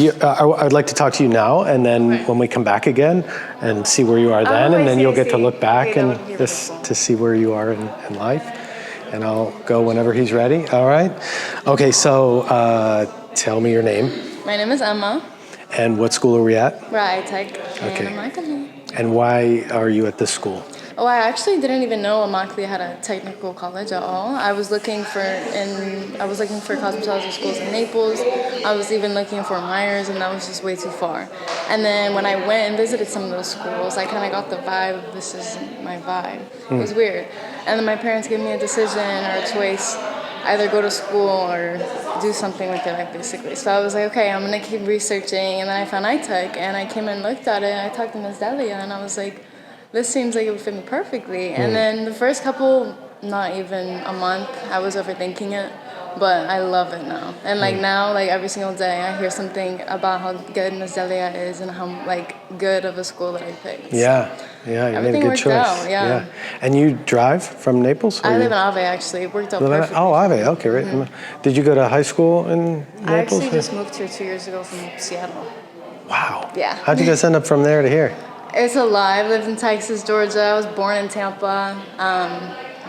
I'd like to talk to you now, and then when we come back again, and see where you are then, and then you'll get to look back and just to see where you are in life. And I'll go whenever he's ready. All right. Okay. So tell me your name. My name is Emma. And what school are we at? We're at Tech in Okay. Immokalee. And why are you at this school? Oh, I actually didn't even know Immokalee had a technical college at all. I was looking for cosmetology schools in Naples. I was even looking for Myers, and that was just way too far. And then when I went and visited some of those schools, I kind of got the vibe, this isn't my vibe. It was weird. And then my parents gave me a decision or a choice, either go to school or do something with your life, basically. So I was like, okay, I'm going to keep researching. And then I found iTech, and I came and looked at it, and I talked to Ms. Aaliyah, and I was like, this seems like it would fit me perfectly. And then the first couple, not even a month, I was overthinking it, but I love it now. And like now, like every single day, I hear something about how good Ms. Aaliyah is and how like good of a school that I picked. Yeah, you made a good choice. Out, yeah. And you drive from Naples? I live in Ave, actually. It worked out perfectly. Oh, Ave, okay, right. Did you go to high school in Naples? I actually just moved here 2 years ago from Seattle. Wow. Yeah. How'd you guys end up from there to here? It's a lie. I lived in Texas, Georgia. I was born in Tampa,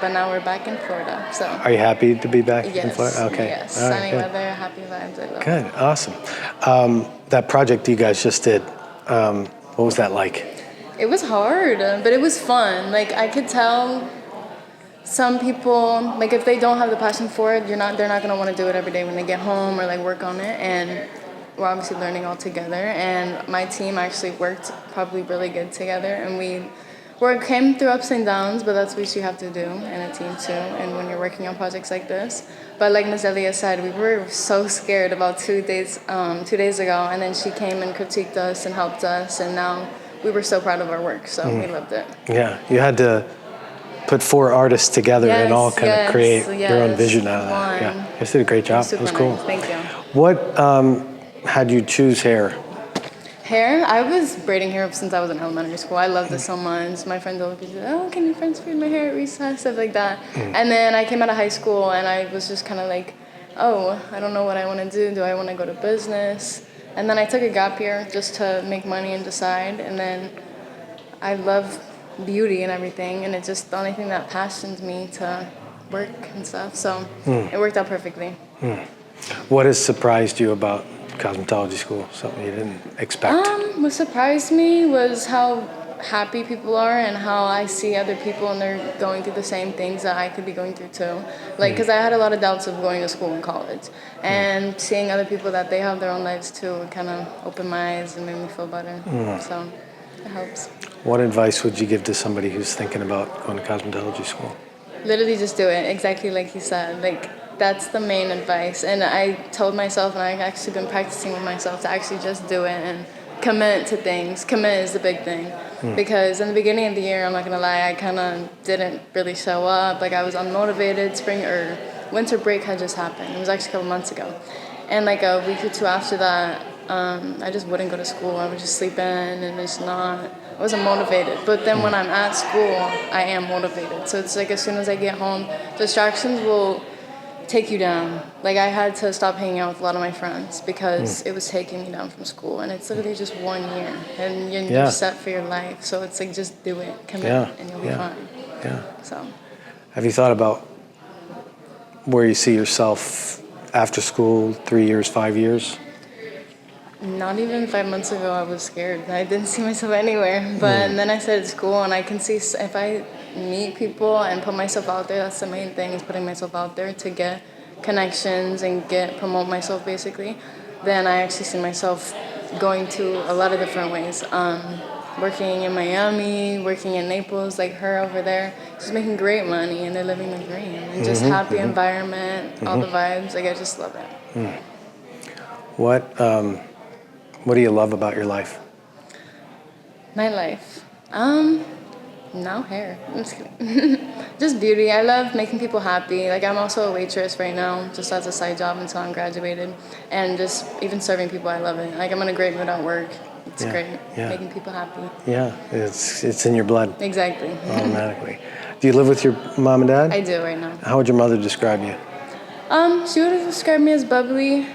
but now we're back in Florida. So. Are you happy to be back in Florida? Okay. Yes. All right, sunny good. weather, happy vibes. I love it. Good. Awesome. That project you guys just did, what was that like? It was hard, but it was fun. Like I could tell some people, like if they don't have the passion for it, they're not gonna want to do it every day when they get home or like work on it. And we're obviously learning all together, and my team actually worked probably really good together, and we came through ups and downs, but that's what you have to do in a team too, and when you're working on projects like this. But like Ms. Aaliyah said, we were so scared about 2 days ago, and then she came and critiqued us and helped us, and now we were so proud of our work, so we loved it. Yeah, you had to put 4 artists together and all kind of create your own vision out of that. Yeah, you guys did a great job. It was cool. Nice. Thank you. What? How'd you choose hair? Hair? I was braiding hair since I was in elementary school. I loved it so much. My friends always said, oh, can your friends braid my hair at recess? Stuff like that. And then I came out of high school, and I was just kind of like, oh, I don't know what I want to do. Do I want to go to business? And then I took a gap year just to make money and decide. And then I love beauty and everything, and it's just the only thing that passions me to work and stuff. So it worked out perfectly. What has surprised you about cosmetology school? Something you didn't expect? What surprised me was how happy people are and how I see other people and they're going through the same things that I could be going through too. Like, because I had a lot of doubts of going to school and college, and seeing other people that they have their own lives too, it kind of opened my eyes and made me feel better. So it helps. What advice would you give to somebody who's thinking about going to cosmetology school? Literally just do it, exactly like you said. Like, that's the main advice. And I told myself, and I've actually been practicing with myself, to actually just do it and commit to things. Commit is the big thing. Because in the beginning of the year, I'm not going to lie, I kind of didn't really show up. Like, I was unmotivated. Spring or winter break had just happened. It was actually a couple months ago. And like a week or two after that, I just wouldn't go to school. I would just sleep in and I wasn't motivated. But then when I'm at school, I am motivated. So it's like as soon as I get home, distractions will take you down. Like, I had to stop hanging out with a lot of my friends because it was taking me down from school, and it's literally just 1 year, and you're set for your life. So it's like, just do it, commit, and you'll be fine. So, have you thought about where you see yourself after school, 3 years, 5 years? Not even 5 months ago, I was scared. I didn't see myself anywhere. But and then I started school, and I can see if I meet people and put myself out there, that's the main thing, is putting myself out there to get connections and promote myself, basically. Then I actually see myself going to a lot of different ways. Working in Miami, working in Naples, like her over there, just making great money, and they're living the dream. And just happy environment, all the vibes. Like, I just love it. What do you love about your life? My life? No hair. I'm just kidding. Just beauty. I love making people happy. Like, I'm also a waitress right now, just as a side job until I'm graduated. And just even serving people, I love it. Like, I'm in a great mood at work. It's great. Making people happy. Yeah, it's in your blood. Exactly. Automatically. Do you live with your mom and dad? I do right now. How would your mother describe you? She would have described me as bubbly,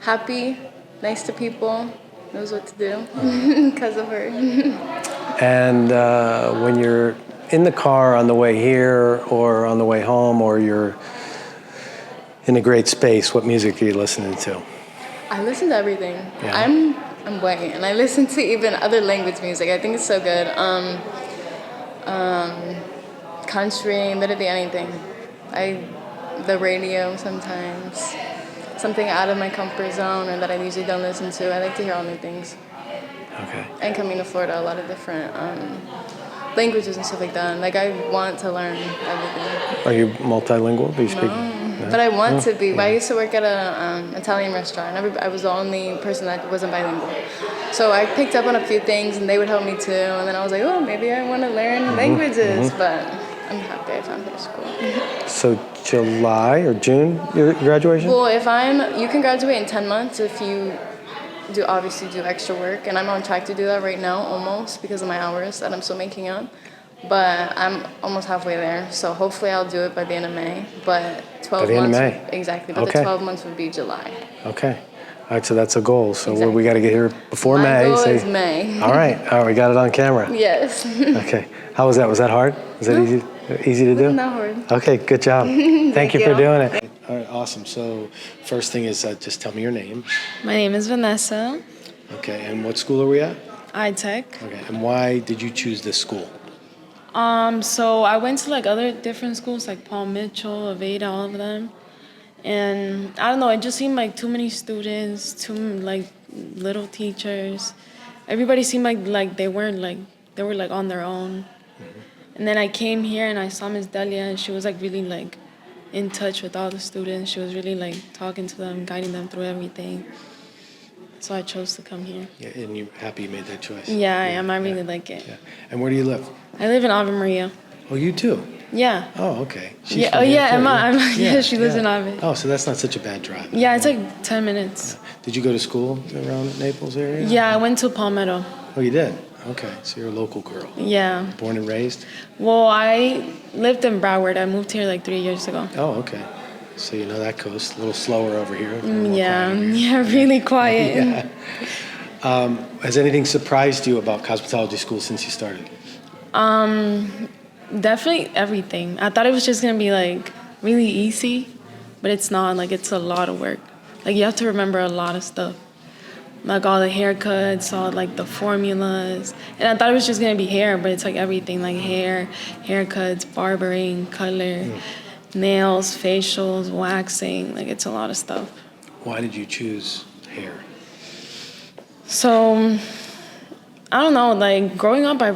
happy, nice to people, knows what to do because of her. And when you're in the car on the way here or on the way home, or you're in a great space, what music are you listening to? I listen to everything. Yeah. I'm white, and I listen to even other language music. I think it's so good. Country, literally anything. The radio sometimes. Something out of my comfort zone or that I usually don't listen to. I like to hear all new things. Okay. And coming to Florida, a lot of different languages and stuff like that. Like, I want to learn everything. Are you multilingual? Do you speak? No, but I want to be. But I used to work at an Italian restaurant. I was the only person that wasn't bilingual. So I picked up on a few things, and they would help me too. And then I was like, oh, maybe I want to learn languages. But I'm happy I found this school. So July or June, your graduation? Well, you can graduate in 10 months if you obviously do extra work. And I'm on track to do that right now, almost, because of my hours that I'm still making up. But I'm almost halfway there, so hopefully I'll do it by the end of May. But 12 By the end of months, May. exactly. But Okay. the 12 months would be July. Okay. All right, so that's a goal. So Exactly. we got to get here before My May. goal so- is May. All right, we got it on camera. Yes. Okay. How was that? Was that hard? Was that easy to do? Not hard. Okay, good job. Thank you for you. doing it. All right, awesome. So first thing is just tell me your name. My name is Vanessa. Okay, and what school are we at? iTech. Okay, and why did you choose this school? So I went to like other different schools like Paul Mitchell, Aveda, all of them. And I don't know, it just seemed like too many students, too like little teachers. Everybody seemed like they were like on their own. And then I came here and I saw Miss Delia, and she was like really like in touch with all the students. She was really like talking to them, guiding them through everything. So I chose to come here. Yeah, and you happy you made that choice? Yeah, I am. I really like it. Yeah. And where do you live? I live in Ave Maria. Oh, you too? Yeah. Oh, okay. She's Yeah. from Oh, here, yeah. too, Emma. Yeah, she lives in Ave. Oh, so that's not such a bad drive. Yeah, it's like 10 minutes. Did you go to school around Naples area? Yeah, I went to Palmetto. Oh, you did? Okay, so you're a local girl. Yeah. Born and raised? Well, I lived in Broward. I moved here like 3 years ago. Oh, okay. So you know that coast. A little slower over here. a little more Yeah. quiet here. Yeah, really quiet. Yeah. Has anything surprised you about cosmetology school since you started? Definitely everything. I thought it was just going to be like really easy, but it's not. Like, it's a lot of work. Like, you have to remember a lot of stuff. Like all the haircuts, all like the formulas. And I thought it was just gonna be hair, but it's like everything, like hair, haircuts, barbering, color, nails, facials, waxing. Like, it's a lot of stuff. Why did you choose hair? So, I don't know, like growing up, I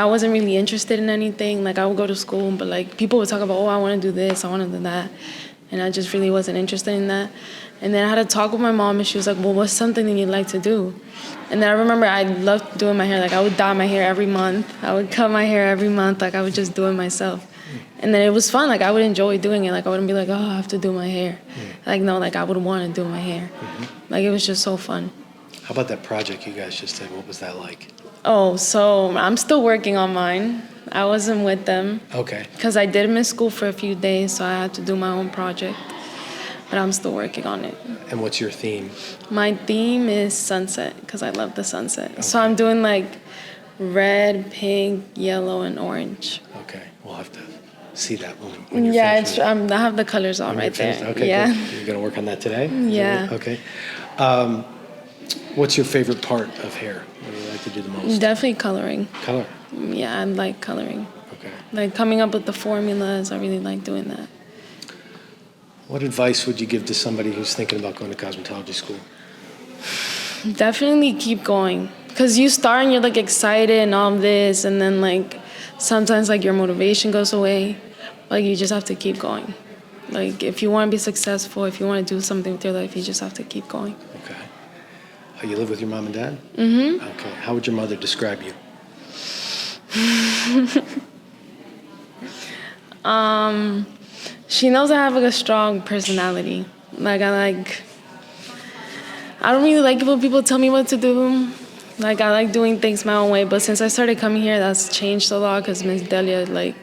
wasn't really interested in anything. Like, I would go to school, but like people would talk about, oh, I want to do this, I want to do that. And I just really wasn't interested in that. And then I had a talk with my mom, and she was like, well, what's something that you'd like to do? And then I remember I loved doing my hair. Like, I would dye my hair every month. I would cut my hair every month. Like, I would just do it myself. And then it was fun. Like, I would enjoy doing it. Like, I wouldn't be like, oh, I have to do my hair. Like, no, like, I would want to do my hair. Like, it was just so fun. How about that project you guys just did? What was that like? Oh, so I'm still working on mine. I wasn't with them. Okay. Because I did miss school for a few days, so I had to do my own project. But I'm still working on it. And what's your theme? My theme is sunset, because I love the sunset. Okay. So I'm doing like red, pink, yellow, and orange. Okay, we'll have to see that when you're yeah, finished. I have the colors on right there. Okay, yeah. cool. You're gonna work on that today? Yeah. Okay. What's your favorite part of hair? What do you like to do the most? Definitely coloring. Color. Yeah, I like coloring. Okay. Like coming up with the formulas, I really like doing that. What advice would you give to somebody who's thinking about going to cosmetology school? Definitely keep going. Because you start and you're like excited and all this, and then like sometimes like your motivation goes away. Like, you just have to keep going. Like, if you want to be successful, if you want to do something with your life, you just have to keep going. Okay. You live with your mom and dad? Mm-hmm. Okay. How would your mother describe you? She knows I have like a strong personality. Like, I don't really like it when people tell me what to do. Like, I like doing things my own way. But since I started coming here, that's changed a lot, because Miss Delia, like,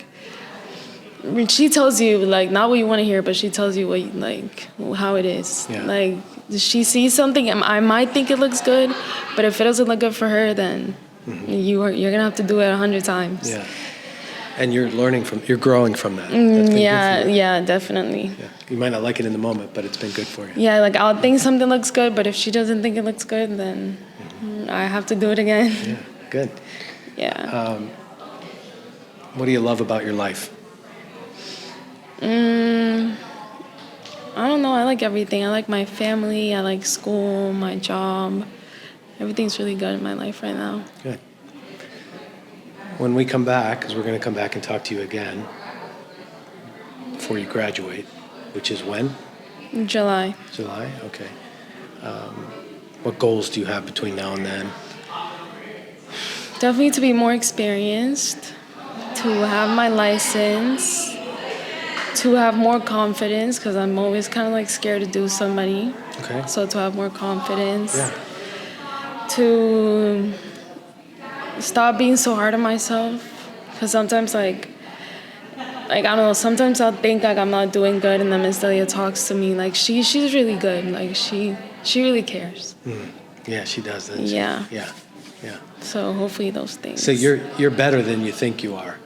she tells you like not what you want to hear, but she tells you what you, like how it is. Yeah. Like she sees something, and I might think it looks good, but if it doesn't look good for her, then you're gonna have to do it 100 times. Yeah. And you're growing from that. That's been Yeah, good for you. yeah, definitely. Yeah. You might not like it in the moment, but it's been good for you. Yeah, like I'll think something looks good, but if she doesn't think it looks good, then I have to do it again. Yeah. Good. Yeah. What do you love about your life? I don't know. I like everything. I like my family. I like school, my job. Everything's really good in my life right now. Good. When we come back, because we're going to come back and talk to you again before you graduate, which is when? July. July? Okay. What goals do you have between now and then? Definitely to be more experienced, to have my license, to have more confidence, because I'm always kind of like scared to do somebody. Okay. So to have more confidence. Yeah. To stop being so hard on myself, because sometimes like I don't know, sometimes I'll think like I'm not doing good, and then Miss Aaliyah talks to me like she's really good, like she really cares. Yeah, she does, doesn't she? Yeah. Yeah. Yeah. So hopefully those things. So you're better than you think you are.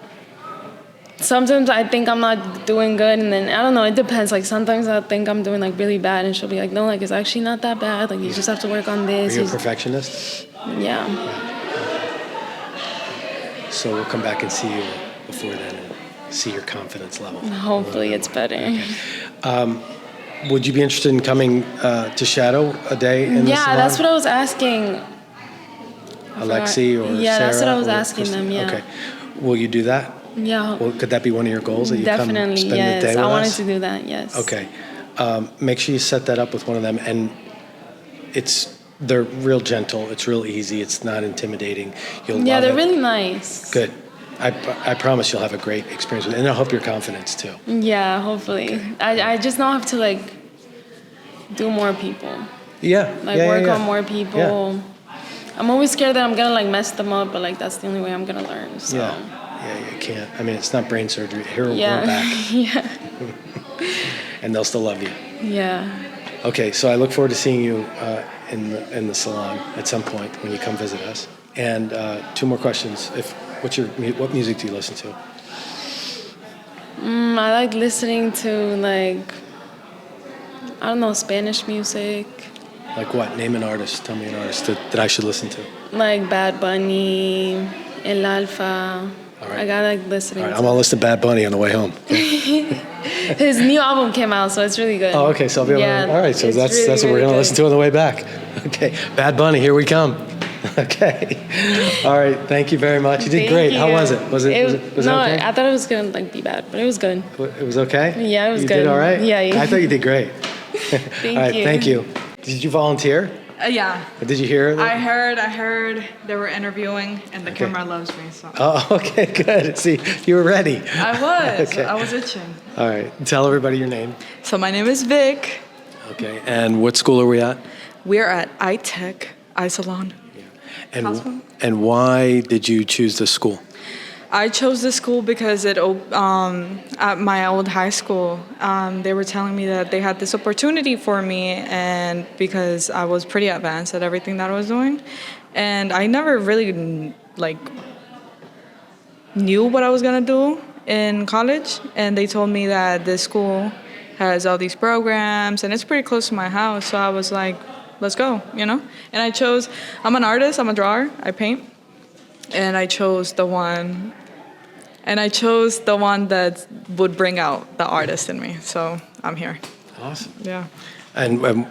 Sometimes I think I'm not doing good, and then I don't know, it depends. Like sometimes I think I'm doing like really bad, and she'll be like, no, like it's actually not that bad, like you just have to work on Are this. you a perfectionist? Yeah. So we'll come back and see you before then and see your confidence level. Hopefully it's better. Okay. Would you be interested in coming to shadow a day in the salon? Yeah, that's what I was asking. Alexi or Sarah? Yeah, that's what I was or asking Kristen? them, yeah. Okay. Will you do that? Yeah. Well, could that be one of your goals, that you Definitely, come spend yes. the day with I wanted us? to do that, yes. Okay. Make sure you set that up with one of them. And they're real gentle. It's real easy. It's not intimidating. You'll Yeah, love they're it. really nice. Good. I promise you'll have a great experience with it. And I hope your confidence too. Yeah, hopefully. Okay. I just now have to like do more people. Yeah. Like yeah, work yeah. on more people. Yeah. I'm always scared that I'm gonna like mess them up, but like that's the only way I'm gonna learn. So Yeah, you can't. I mean, it's not brain surgery. Here yeah. we're back. Yeah. And they'll still love you. Yeah. Okay, so I look forward to seeing you in the salon at some point when you come visit us. And two more questions. What music do you listen to? I like listening to like I don't know, Spanish music. Like what? Name an artist. Tell me an artist that I should listen to. Like Bad Bunny, El Alfa. All right. I gotta like listening All right, to I'm gonna listen to Bad Bunny on the way home. his new album came out, so it's really good. Oh, okay. So I'll be able to. All right. So it's that's really, what we're really gonna good. listen to on the way back. Okay. Bad Bunny. Here we come. Okay. All right. Thank you very much. You did Thank great. you. How was it? Was it no, okay? I thought it was gonna like be bad, but it was good. It was okay? Yeah, it was you good. You did all right? Yeah. I thought you did great. Thank all right, you. thank you. Did you volunteer? Yeah. Did you hear that? I heard they were interviewing, and the camera loves me, so. Oh, okay, good. See, you were ready. I was. Okay. I was itching. All right. Tell everybody your name. So my name is Vic. Okay. And what school are we at? We're at iTech, iSalon. Cosmo? And why did you choose this school? I chose this school because at my old high school, they were telling me that they had this opportunity for me, and because I was pretty advanced at everything that I was doing, and I never really knew what I was gonna do in college, and they told me that this school has all these programs, and it's pretty close to my house, so I was like, let's go, And I'm an artist, I'm a drawer, I paint. And I chose the one that would bring out the artist in me. So I'm here. Awesome. Yeah. And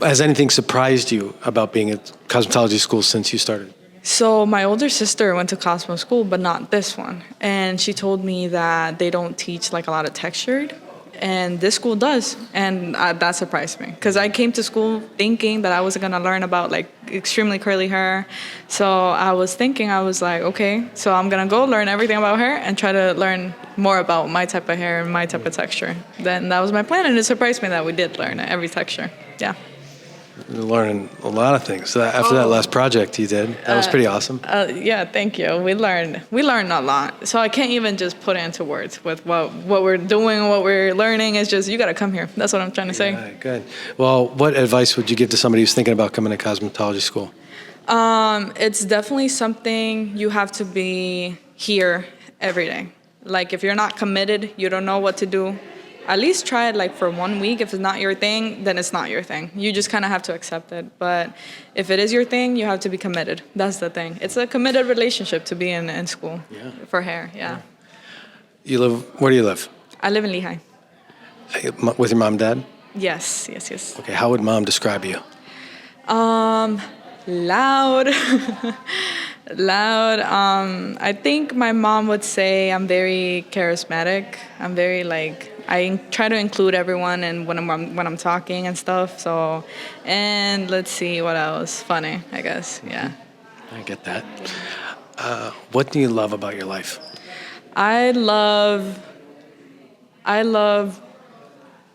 has anything surprised you about being at cosmetology school since you started? So my older sister went to Cosmo school, but not this one. And she told me that they don't teach like a lot of textured. And this school does, and that surprised me because I came to school thinking that I wasn't gonna learn about like extremely curly hair. So I was like, okay, so I'm gonna go learn everything about hair and try to learn more about my type of hair and my type of texture. Then that was my plan, and it surprised me that we did learn every texture. Yeah. You're learning a lot of things. So after that last project you did, that was pretty awesome. Yeah, thank you. We learned a lot. So I can't even just put it into words with what we're doing, what we're learning. It's just, you got to come here. That's what I'm trying to say. Yeah, good. Well, what advice would you give to somebody who's thinking about coming to cosmetology school? It's definitely something you have to be here every day. Like, if you're not committed, you don't know what to do, at least try it like for 1 week. If it's not your thing, then it's not your thing. You just kind of have to accept it. But if it is your thing, you have to be committed. That's the thing. It's a committed relationship to be in school for hair, yeah. Where do you live? I live in Lehigh. With your mom and dad? Yes. Okay, how would mom describe you? Loud. Loud. I think my mom would say I'm very charismatic. I'm very I try to include everyone and when I'm talking and stuff. So, and let's see what else. Funny, I guess. Yeah. I get that. What do you love about your life? I love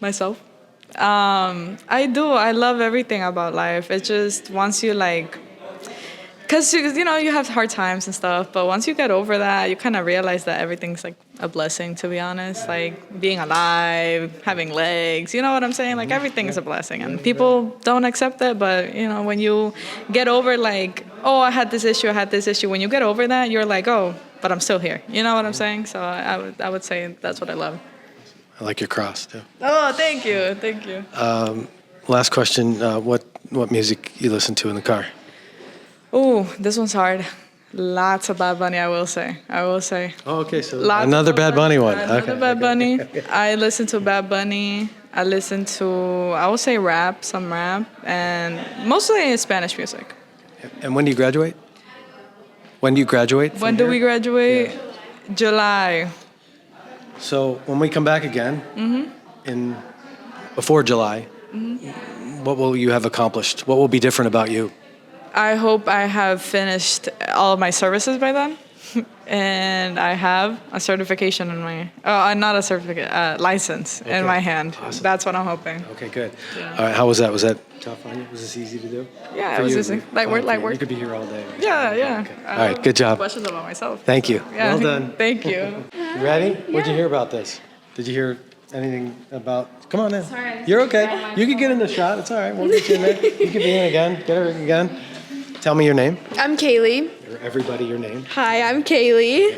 myself. I do. I love everything about life. It's just once you because you have hard times and stuff, but once you get over that, you kind of realize that everything's like a blessing, to be honest. Like being alive, having legs, you know what I'm saying? Like everything is a blessing, and people don't accept it. But when you get over oh, I had this issue. When you get over that, you're like, oh, but I'm still here. You know what I'm saying? So I would say that's what I love. I like your cross too. Oh, thank you. Last question: what music you listen to in the car? Oh, this one's hard. Lots of Bad Bunny, I will say. Oh, okay, so Lots another Bad Bunny one. Another Bad Bunny. I listen to Bad Bunny. I listen to, I would say some rap, and mostly Spanish music. And when do you graduate? When do you graduate? When do we graduate? Yeah. July. So when we come back again, before July, what will you have accomplished? What will be different about you? I hope I have finished all of my services by then. And I have a certification in my, not a certificate, license in my hand. Awesome. That's what I'm hoping. Okay, good. Yeah. All right, how was that? Was that tough on you? Was this easy to do? Yeah, it was easy. Light work. You could be here all day. Yeah. Okay. All right, good job. Questions about myself. Thank you. Yeah. Well done. Thank you. You ready? What'd you hear about this? Did you hear anything about, come on in. Sorry. You're okay. You can get in the shot. It's all right. We'll get you in there. You can be in again. Get her again. Tell me your name. I'm Kaylee. Everybody your name. Hi, I'm Kaylee.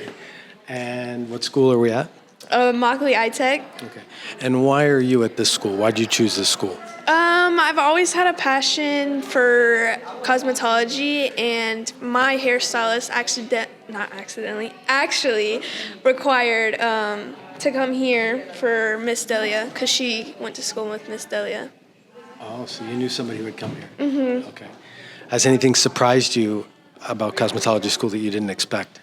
And what school are we at? Immokalee Tech. Okay. And why are you at this school? Why did you choose this school? I've always had a passion for cosmetology, and my hairstylist actually required to come here for Miss Delia because she went to school with Miss Delia. Oh, so you knew somebody who would come here. Mm-hmm. Okay. Has anything surprised you about cosmetology school that you didn't expect?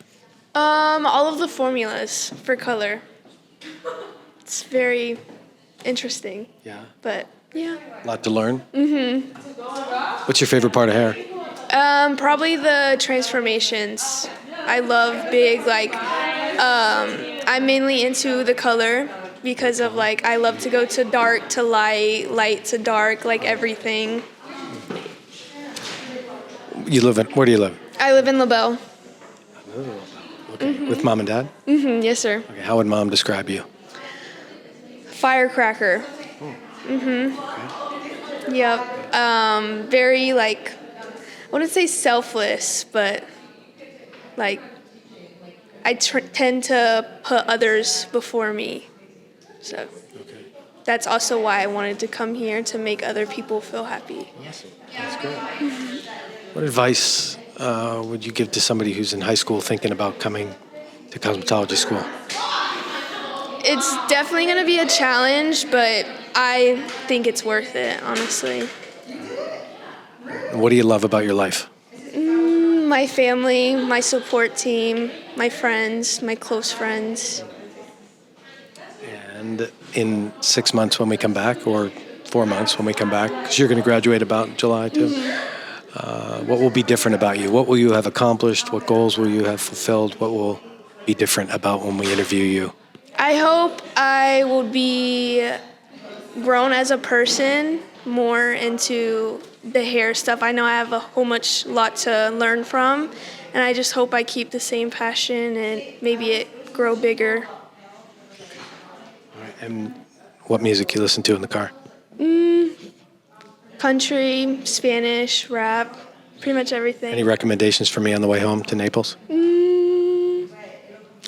All of the formulas for color. It's very interesting. Yeah. But yeah. A lot to learn? Mm-hmm. What's your favorite part of hair? Probably the transformations. I love big, I'm mainly into the color because of I love to go to dark to light, light to dark, everything. Where do you live? I live in LaBelle. Okay. Mm-hmm. With mom and dad? Mm-hmm, yes, sir. Okay. How would mom describe you? Firecracker. Mm-hmm. Okay. Yep. Very, I wouldn't say selfless, but, I tend to put others before me. So that's also why I wanted to come here, to make other people feel happy. Awesome. That's great. What advice would you give to somebody who's in high school thinking about coming to cosmetology school? It's definitely going to be a challenge, but I think it's worth it, honestly. What do you love about your life? My family, my support team, my friends, my close friends. And in 6 months when we come back, or 4 months when we come back, because you're going to graduate about July too, what will be different about you? What will you have accomplished? What goals will you have fulfilled? What will be different about when we interview you? I hope I will be grown as a person more into the hair stuff. I know I have a whole lot to learn from, and I just hope I keep the same passion and maybe it grow bigger. All right. And what music you listen to in the car? Country, Spanish, rap, pretty much everything. Any recommendations for me on the way home to Naples?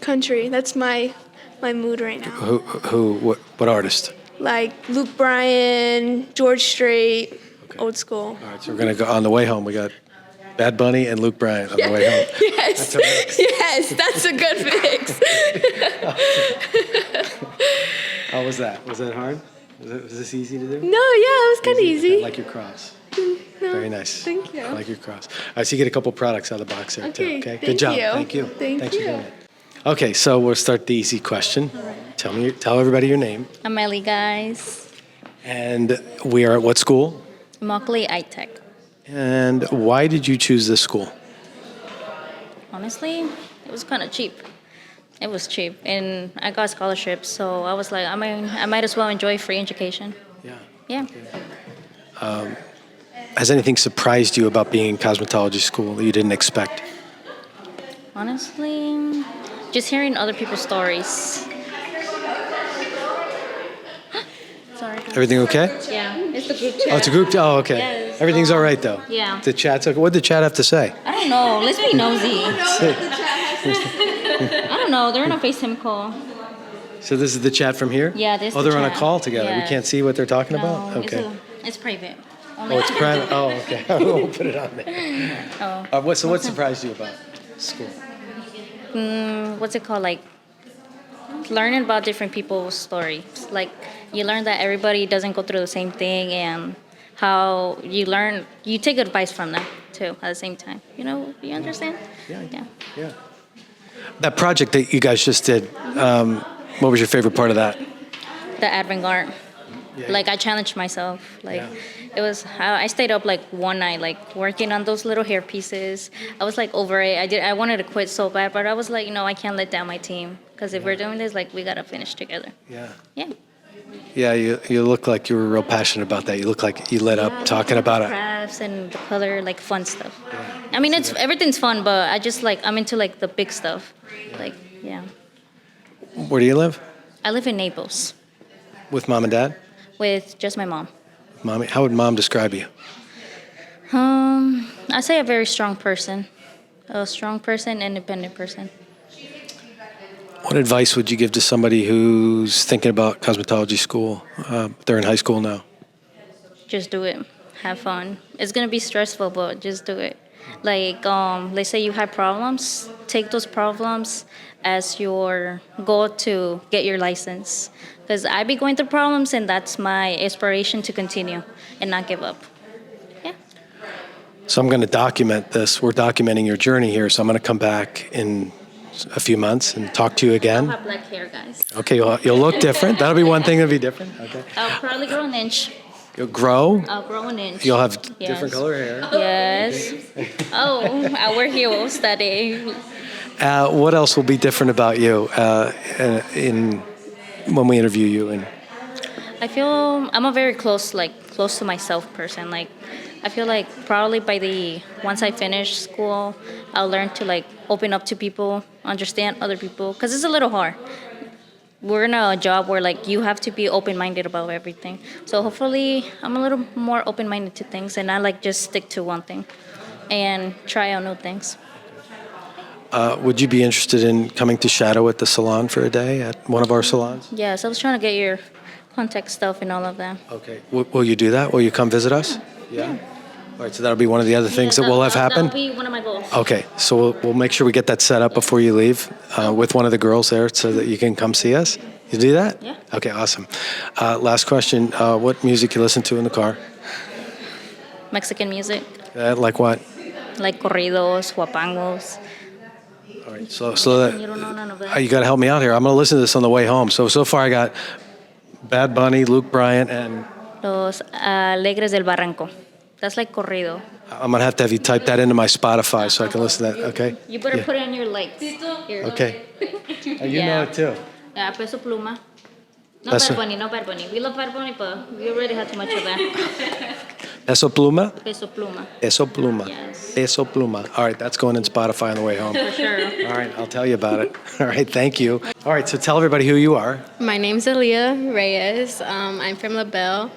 Country, that's my mood right now. What artist? Like Luke Bryan, George Strait, old school. All right, so we're gonna go on the way home. We got Bad Bunny and Luke Bryan on the way home. Yes, yes, that's a good mix. How was that? Was that hard? Was this easy to do? No, yeah, it was kind of easy. I like your cross. No, Very nice. Thank you. I like your cross. All right, so you get a couple products out of the box there too. Okay, Okay. Good thank job. you. Thank you. Thank Thanks for you. doing it. Okay, so we'll start the easy question. Tell everybody your name. Amelia, guys. And we are at what school? Immokalee Tech. And why did you choose this school? Honestly, it was kind of cheap. It was cheap, and I got scholarships, so I was like, I might as well enjoy free education. Yeah. Yeah. Has anything surprised you about being in cosmetology school that you didn't expect? Honestly, just hearing other people's stories. Sorry. Everything okay? Yeah, it's the group chat. Oh, it's a group. Oh, okay. Yes. Everything's all right though. Yeah. The chat's okay. What did the chat have to say? I don't know. Let's be nosy. I don't know. They're on a FaceTime call. So this is the chat from here? Yeah, this is Oh, the they're on a chat. call together. We Yes. can't see what they're talking No, about? Okay. it's private. Oh, it's private. Oh, okay. I won't put it on there. Oh. What surprised you about school? What's it called? Like learning about different people's stories. Like you learn that everybody doesn't go through the same thing, and how you take advice from them too at the same time. You understand? Yeah. That project that you guys just did, what was your favorite part of that? The avant-garde. Like I challenged myself. Like it was. I stayed up like one night, like working on those little hair pieces. I was like over it. I wanted to quit so bad, but I was like, I can't let down my team, because if we're doing this, like we gotta finish together. Yeah. Yeah. Yeah, you look like you were real passionate about that. You look like you lit up talking about it. Crafts and the color, like fun stuff. I mean, everything's fun, but I'm into like the big stuff. Like, yeah. Where do you live? I live in Naples With mom and dad? with just my mom. Mommy, how would mom describe you? I say a very strong person, independent person. What advice would you give to somebody who's thinking about cosmetology school? They're in high school now. Just do it. Have fun. It's gonna be stressful, but just do it. Like, let's say you have problems, take those problems as your goal to get your license. Because I be going through problems, and that's my inspiration to continue and not give up. Yeah. So I'm going to document this. We're documenting your journey here. So I'm going to come back in a few months and talk to you I'll again. have black hair, guys. Okay, you'll look different. That'll be one thing that'll be different. Okay. I'll probably grow an inch. You'll grow. I'll grow an inch. You'll have Yes. different color hair. Yes. Oh, I wear heels that day. What else will be different about you when we interview you? And I feel I'm a very close to myself person. Like, I feel like probably once I finish school, I'll learn to like open up to people, understand other people, because it's a little hard. We're in a job where like you have to be open-minded about everything. So hopefully I'm a little more open-minded to things, and I like just stick to one thing and try out new things. would you be interested in coming to shadow at the salon for a day at one of our salons? Yes, I was trying to get your contact stuff and all of that. Okay. Will you do that? Will you come visit us? Yeah. All right, so that'll be one of the other things that will have happened? That'll be one of my goals. Okay, so we'll make sure we get that set up before you leave with one of the girls there so that you can come see us. You do that? Yeah. Okay, awesome. Last question, what music you listen to in the car? Mexican music, Like what? like corridos, huapangos. All right, so that, You don't know none of that. you got to help me out here. I'm going to listen to this on the way home. So far I got Bad Bunny, Luke Bryan, and Los Alegres del Barranco. That's like corrido. I'm going to have you type that into my Spotify so I can listen to that, okay? You better Yeah. put it on your legs. Here. Okay. You know Yeah. it too. Peso Pluma. No Bad Bunny, no Bad Bunny. We love Bad Bunny, but we already had too much of that. Peso Pluma? Peso Pluma. Peso Pluma. Yes. Peso Pluma. All right, that's going in Spotify on the way home. For sure. All right, I'll tell you about it. All right, thank you. All right, so tell everybody who you are. My name's Aaliyah Reyes. I'm from La Belle.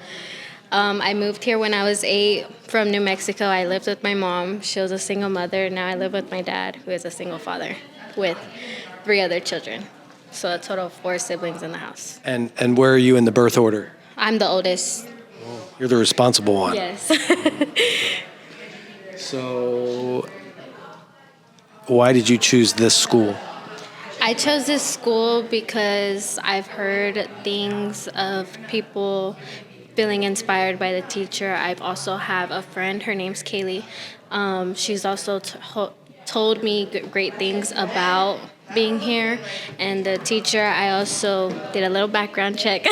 I moved here when I was 8 from New Mexico. I lived with my mom. She was a single mother. Now I live with my dad, who is a single father, with 3 other children. So a total of 4 siblings in the house. And where are you in the birth order? I'm the oldest. You're the responsible one. Yes. So why did you choose this school? I chose this school because I've heard things of people feeling inspired by the teacher. I've also have a friend, her name's Kaylee. She's also told me great things about being here. And the teacher, I also did a little background check,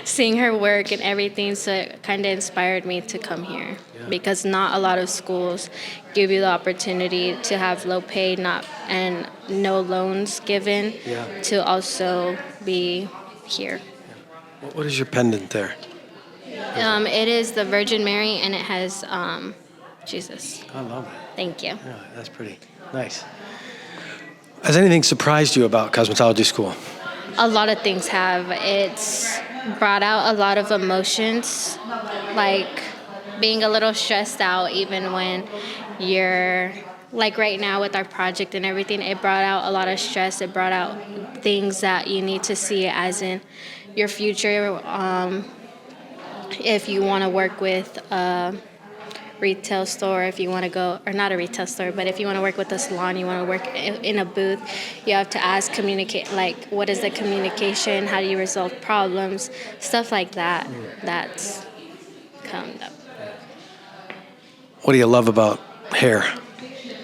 seeing her work and everything, so it kind of inspired me to come here. Yeah. Because not a lot of schools give you the opportunity to have low pay and no loans given to also be here. What is your pendant there? It is the Virgin Mary, and it has Jesus. I love it. Thank you. Yeah, that's pretty nice. Has anything surprised you about cosmetology school? A lot of things have. It's brought out a lot of emotions, like being a little stressed out even when you're, like right now with our project and everything, it brought out a lot of stress. It brought out things that you need to see as in your future. If you want to work with retail store, if you want to go, or not a retail store, but if you want to work with a salon, you want to work in a booth, you have to communicate, like, what is the communication, how do you resolve problems, stuff like that, that's come up. What do you love about hair?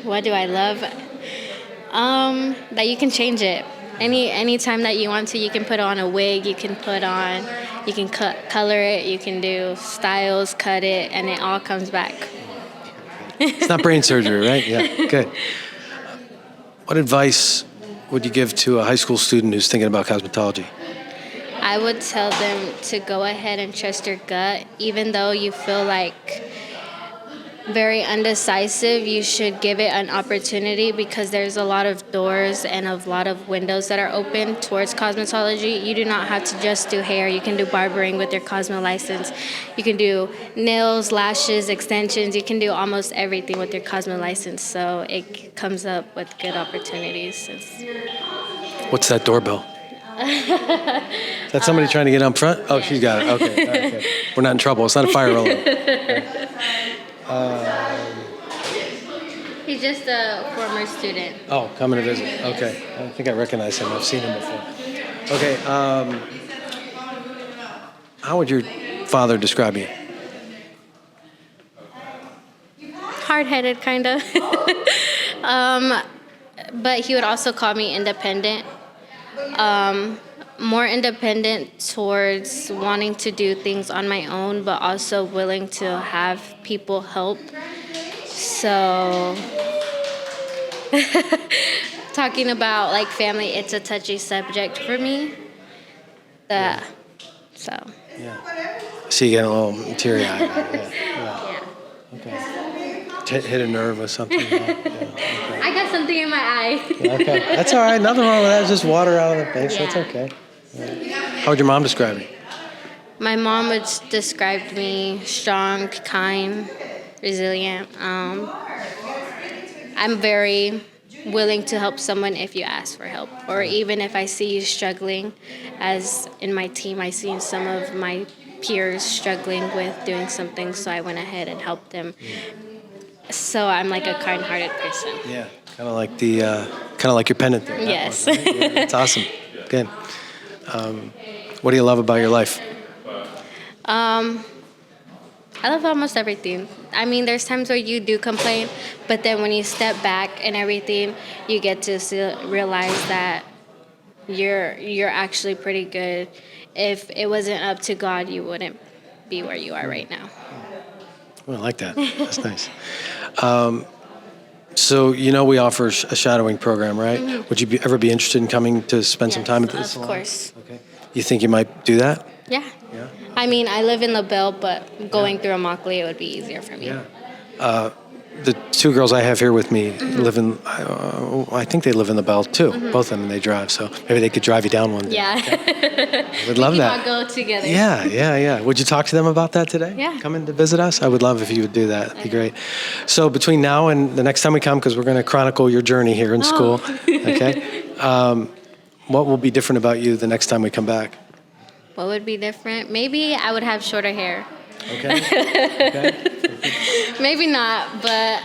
What do I love? That you can change it. Any time that you want to, you can put on a wig, you can color it, you can do styles, cut it, and it all comes back. It's not brain surgery, right? Yeah, good. What advice would you give to a high school student who's thinking about cosmetology? I would tell them to go ahead and trust your gut. Even though you feel like very undecisive, you should give it an opportunity because there's a lot of doors and a lot of windows that are open towards cosmetology. You do not have to just do hair. You can do barbering with your Cosmo license. You can do nails, lashes, extensions. You can do almost everything with your Cosmo license. So it comes up with good opportunities. What's that doorbell? Is that somebody trying to get up front? Oh, she's got it. Okay. All right, okay. We're not in trouble. It's not a fire alarm. He's just a former student. Oh, coming to visit. Okay. I think I recognize him. I've seen him before. Okay. How would your father describe you? Hard-headed, kind of. But he would also call me independent. More independent towards wanting to do things on my own, but also willing to have people help. So, talking about like family, it's a touchy subject for me. So. Yeah. See, you getting a little teary-eyed. Yeah. Okay. Hit a nerve or something. Okay. I got something in my eye. Okay. That's all right. Nothing wrong with that. It's just water out of the face. That's okay. Yeah. How would your mom describe you? My mom would describe me strong, kind, resilient. I'm very willing to help someone if you ask for help, or even if I see you struggling. As in my team, I see some of my peers struggling with doing something, so I went ahead and helped them. So I'm like a kind-hearted person. Yeah, kind of like your pendant there. Yes. Right? Yeah, that's awesome. Good. What do you love about your life? I love almost everything. I mean, there's times where you do complain, but then when you step back and everything, you get to realize that you're actually pretty good. If it wasn't up to God, you wouldn't be where you are right now. Oh, I like that. That's nice. So, we offer a shadowing program, right? Mm-hmm. Would you ever be interested in coming to spend some time at this salon? Of course. Okay. You think you might do that? Yeah. Yeah. I mean, I live in the Bell, but going through Immokalee, it would be easier for me. Yeah. The two girls I have here with me live in, I think they live in the Bell too. Both of them, and they drive. So maybe they could drive you down one day. Yeah. I would love that. We all go together. Yeah. Would you talk to them about that today? Yeah. Come in to visit us? I would love if you would do that. That'd be great. So between now and the next time we come, because we're going to chronicle your journey here in school, okay? What will be different about you the next time we come back? What would be different? Maybe I would have shorter hair. Okay. Maybe not, but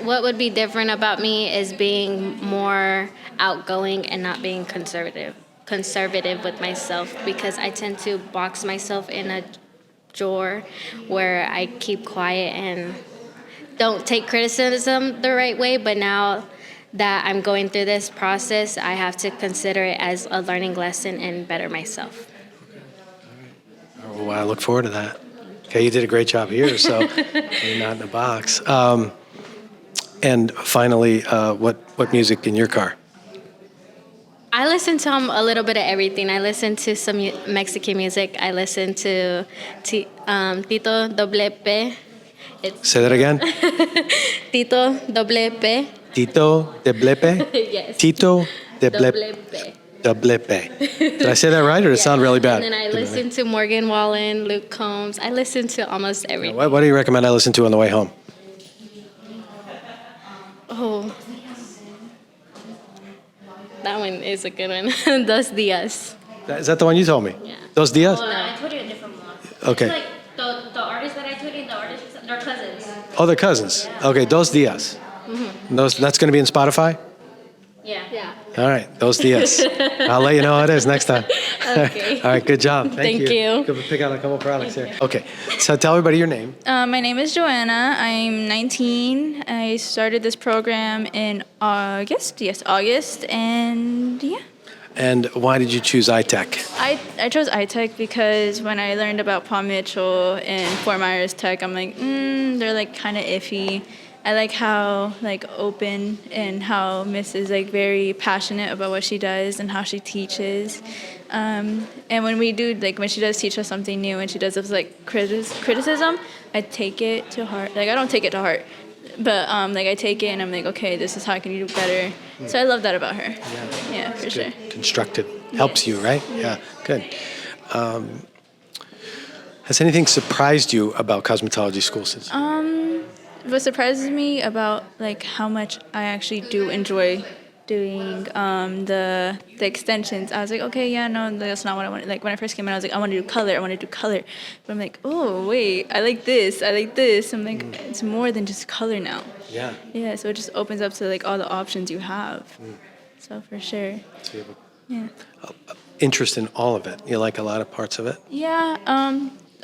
what would be different about me is being more outgoing and not being conservative with myself, because I tend to box myself in a drawer where I keep quiet and don't take criticism the right way. But now that I'm going through this process, I have to consider it as a learning lesson and better myself. Well, I look forward to that. Okay, you did a great job here, so you're not in a box. And finally, what music in your car? I listen to a little bit of everything. I listen to some Mexican music. I listen to Tito Doble P. Say that again. Tito Doble P. Tito de Blepe? Yes. Tito de Doble Blepe. P. De Blepe. Did I say that right, or did it sound really bad? And then I listen to Morgan Wallen, Luke Combs. I listen to almost everything. What do you recommend I listen to on the way home? Oh, that one is a good one. Dos Dias. Is that the one you told me? Yeah. Dos Dias? No, I told you a different one. Okay. It's like the artists that I told you, they're cousins. Oh, they're cousins. Okay, Dos Dias. That's going to be in Spotify? Yeah. All right, Dos Dias. I'll let you know how it is next time. Okay. All right, good job. Thank Thank you. Good to pick out a couple products here. Okay, so tell everybody your name. My name is Joanna. I'm 19. I started this program in August. Yes, August. And yeah. And why did you choose iTech? I chose iTech because when I learned about Paul Mitchell and Fort Myers Tech, I'm like, they're like kind of iffy. I like how like open and how Miss is like very passionate about what she does and how she teaches. And when we do like when she does teach us something new and she does this like criticism, I take it to heart. Like I don't take it to heart, but like I take it and I'm like, okay, this is how I can do better. So I love that about her. Yeah, for sure. Constructive. Helps you, right? Yeah, good. Has anything surprised you about cosmetology school since? What surprises me about like how much I actually do enjoy doing the extensions. I was like, okay, yeah, no, that's not what I wanted. Like when I first came in, I was like, I want to do color. But I'm like, oh wait, I like this. I'm like, it's more than just color now. Yeah. Yeah, so it just opens up to like all the options you have. So for sure. So you have Yeah. interest in all of it. You like a lot of parts of it? Yeah.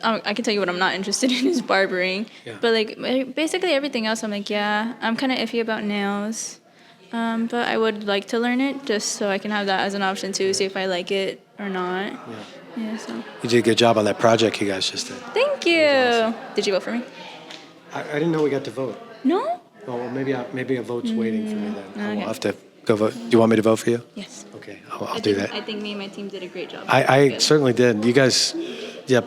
I can tell you what I'm not interested in is barbering. Yeah. But like basically everything else, I'm like, yeah, I'm kind of iffy about nails. But I would like to learn it just so I can have that as an option too, see if I like it or not. Yeah. So. You did a good job on that project you guys just did. Thank you. Did you vote for me? I didn't know we got to vote. No? Oh, well, maybe a vote's waiting for me then. okay. I'll have to go vote. Do you want me to vote for you? Yes. Okay, I'll do that. I think me and my team did a great job. I certainly did. You guys,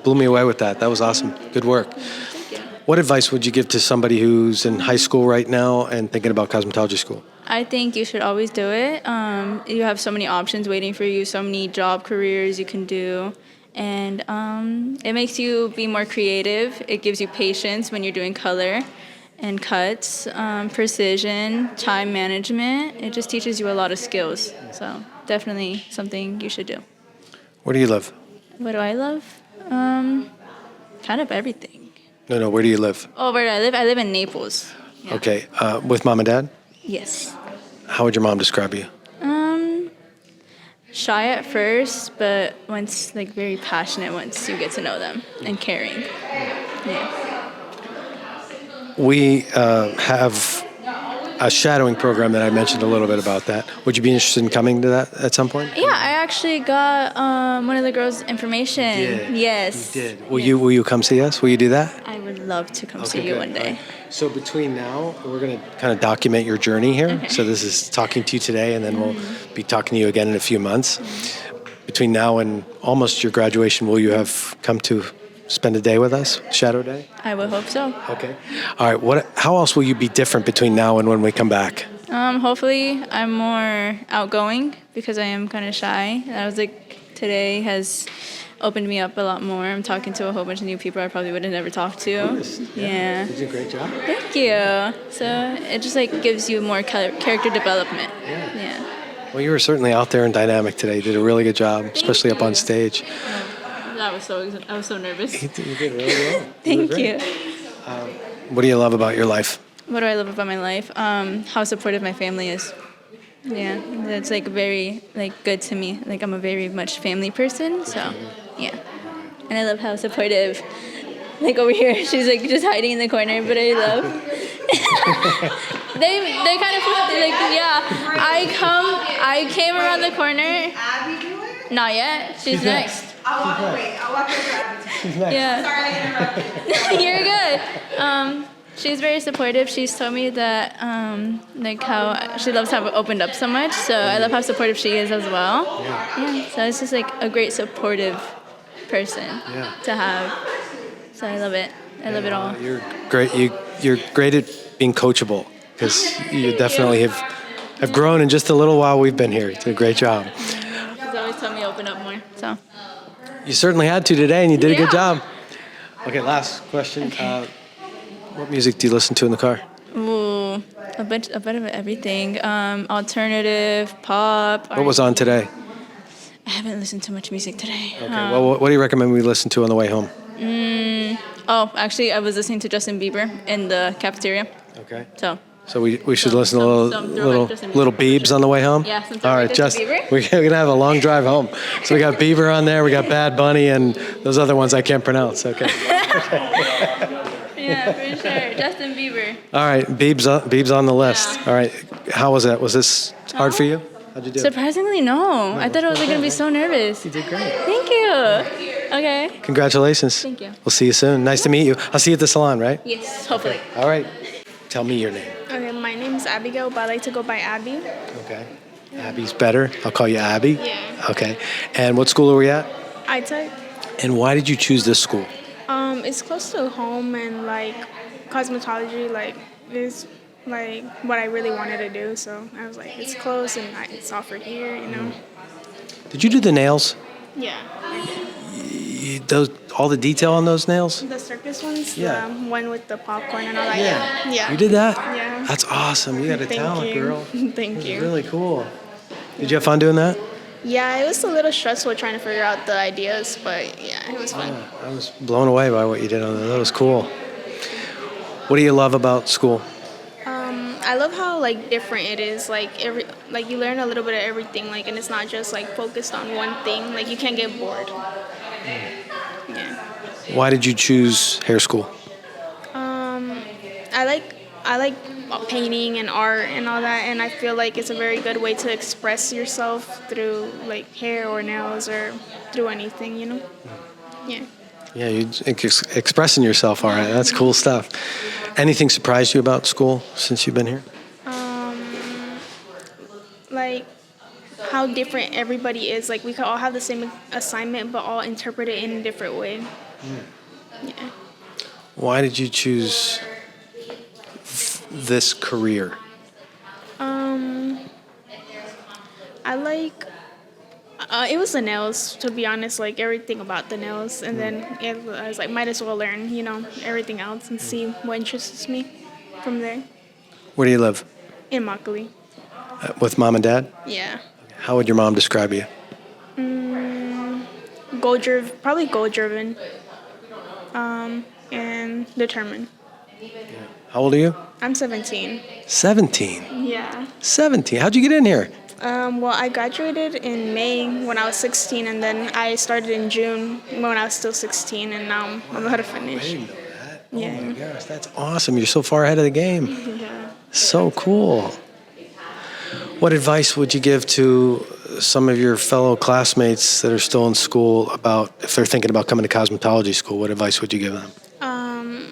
blew me away with that. That was awesome. Good work. What advice would you give to somebody who's in high school right now and thinking about cosmetology school? I think you should always do it. You have so many options waiting for you, so many job careers you can do. And it makes you be more creative. It gives you patience when you're doing color and cuts, precision, time management. It just teaches you a lot of skills. So definitely something you should do. Where do you live? What do I love? Kind of everything. No, where do you live? Oh, where do I live? I live in Naples. Yeah. Okay, with mom and dad? Yes. How would your mom describe you? Shy at first, but once like very passionate once you get to know them and caring. Yeah. We have a shadowing program that I mentioned a little bit about that. Would you be interested in coming to that at some point? Yeah, I actually got one of the girls' information. Yes. You did. Will you come see us? Will you do that? I would love to come see Okay, you good. one day. All right. So between now, we're going to kind of document your journey here. Okay. So this is talking to you today, and then we'll be talking to you again in a few months. between now and almost your graduation, will you have come to spend a day with us, shadow day? I would hope so. Okay. All right. How else will you be different between now and when we come back? Hopefully, I'm more outgoing because I am kind of shy. I was like, today has opened me up a lot more. I'm talking to a whole bunch of new people I probably would have never talked to. Yeah. You did a great job. Thank you. So it just like gives you more character development. Yeah. Well, you were certainly out there and dynamic today. You did a really good job, especially up on stage. I was so nervous. You did really well. Thank you. What do you love about your life? What do I love about my life? How supportive my family is. Yeah, that's like very like good to me. Like I'm a very much family person, so yeah. And I love how supportive. Like over here, she's like just hiding in the corner, but I love. they kind of like I came around the corner. Not yet. She's next. I'll walk over Abby. She's next. Yeah. Sorry, You're good. She's very supportive. She's told me that, like how she loves how it opened up so much. So I love how supportive she is as well. Yeah. So it's just like a great supportive person to have. So I love it. I love it all. You're great. You're great at being coachable because you definitely have grown in just a little while we've been here. You did a great job. She's always told me to open up more. So. You certainly had to today, and you did a good job. Okay, last question. Okay. What music do you listen to in the car? Ooh, a bit of everything. Alternative, pop. What was on today? I haven't listened to much music today. Okay. Well, what do you recommend we listen to on the way home? Oh, actually, I was listening to Justin Bieber in the cafeteria. Okay. So we should listen to some little Justin Bieber. little Biebs on the way home? Yeah, some All right, Justin Justin. Bieber. We're going to have a long drive home. So we got Bieber on there, we got Bad Bunny, and those other ones I can't pronounce. Okay. Yeah, for sure. Justin Bieber. All right, Biebs on the list. All right. How was that? Was this hard for you? How'd you do? Surprisingly, no. I thought I was going to be so nervous. You did great. Thank you. Okay. Congratulations. Thank you. We'll see you soon. Nice to meet you. I'll see you at the salon, right? Yes, hopefully. All right. Tell me your name. Okay, my name's Abigail, but I like to go by Abby. Okay. Abby's better. I'll call you Abby. Yeah. Okay. And what school are we at? iTech. And why did you choose this school? It's close to home and like cosmetology like is like what I really wanted to do. So I was like, it's close and it's offered here, you know. Did you do the nails? Yeah. All the detail on those nails? The circus ones, Yeah. the one with the popcorn and all that. Yeah. Yeah. You did that? Yeah. That's awesome. You got a Thank talent, you. girl. Thank That's you. really cool. Did you have fun doing that? Yeah, it was a little stressful trying to figure out the ideas, but yeah, it was fun. Yeah, I was blown away by what you did on that. That was cool. What do you love about school? I love how like different it is. Like you learn a little bit of everything. Like, and it's not just like focused on one thing. Like you can't get bored. Yeah. Why did you choose hair school? I like painting and art and all that, and I feel like it's a very good way to express yourself through like hair or nails or through anything, you know. Yeah. Yeah, you expressing yourself. All right, that's cool stuff. Anything surprised you about school since you've been here? Like how different everybody is. Like we could all have the same assignment, but all interpret it in a different way. Yeah. Why did you choose this career? I like. It was the nails, to be honest. Like everything about the nails, and then I was like, might as well learn, you know, everything else and see what interests me from there. Where do you live? In Immokalee. With mom and dad? Yeah. How would your mom describe you? Probably goal-driven, and determined. How old are you? I'm 17. 17. Yeah. 17. How'd you get in here? Well, I graduated in May when I was 16, and then I started in June when I was still 16, and now I'm about to finish. I didn't know that. Yeah. Oh my gosh, that's awesome. You're so far ahead of the game. Yeah. So cool. What advice would you give to some of your fellow classmates that are still in school about if they're thinking about coming to cosmetology school? What advice would you give them?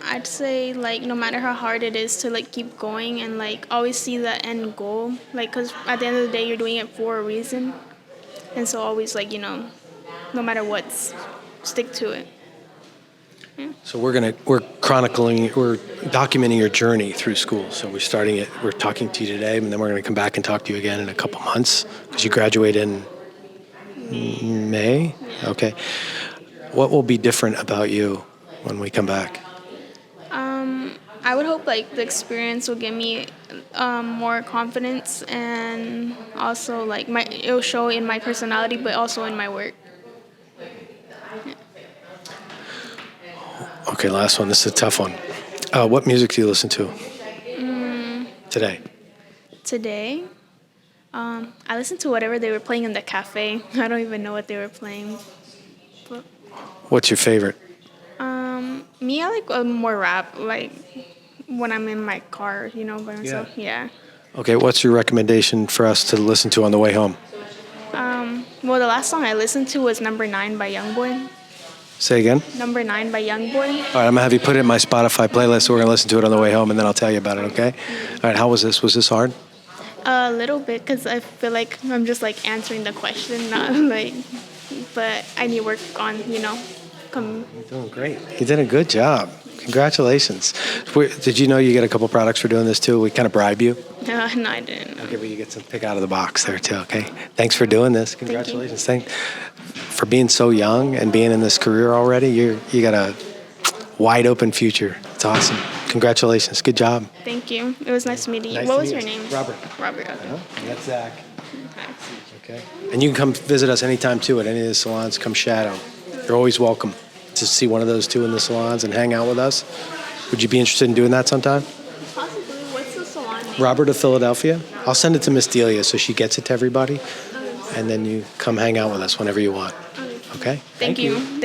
I'd say, like, no matter how hard it is to, like, keep going and, like, always see the end goal. Like, because at the end of the day, you're doing it for a reason. And so always like, no matter what, stick to it. So we're documenting your journey through school. So we're talking to you today, and then we're going to come back and talk to you again in a couple months because you graduate in May. Okay. What will be different about you when we come back? I would hope like the experience will give me more confidence, and also like it'll show in my personality, but also in my work. Okay, last one. This is a tough one. What music do you listen to today? Today, I listened to whatever they were playing in the cafe. I don't even know what they were playing. But, What's your favorite? me, I like more rap, like when I'm in my car, by myself. Yeah. Okay, what's your recommendation for us to listen to on the way home? Well, the last song I listened to was Number 9 by Youngboy. Say again? Number 9 by Youngboy. All right, I'm going to have you put it in my Spotify playlist, so we're going to listen to it on the way home, and then I'll tell you about it, okay? All right, how was this? Was this hard? A little bit, because I feel like I'm just like answering the question, not like, but I need work on, You're doing great. You did a good job. Congratulations. Did you know you get a couple products for doing this too? We kind of bribe you. No, I didn't. Okay, but you get some pick out of the box there too, okay? Thanks for doing this. Congratulations. Thanks for being so young and being in this career already. You got a wide open future. It's awesome. Congratulations. Good job. Thank you. It was nice meeting you. Nice what to was meet your you. name? Robert. Robert. Okay. And that's Zach. Okay. And you can come visit us anytime too at any of the salons. Come shadow. You're always welcome to see one of those two in the salons and hang out with us. Would you be interested in doing that sometime? Possibly. What's the salon name? Robert of Philadelphia. I'll send it to Miss Delia so she gets it to everybody. And then you come hang out with us whenever you want. Okay? Thank you.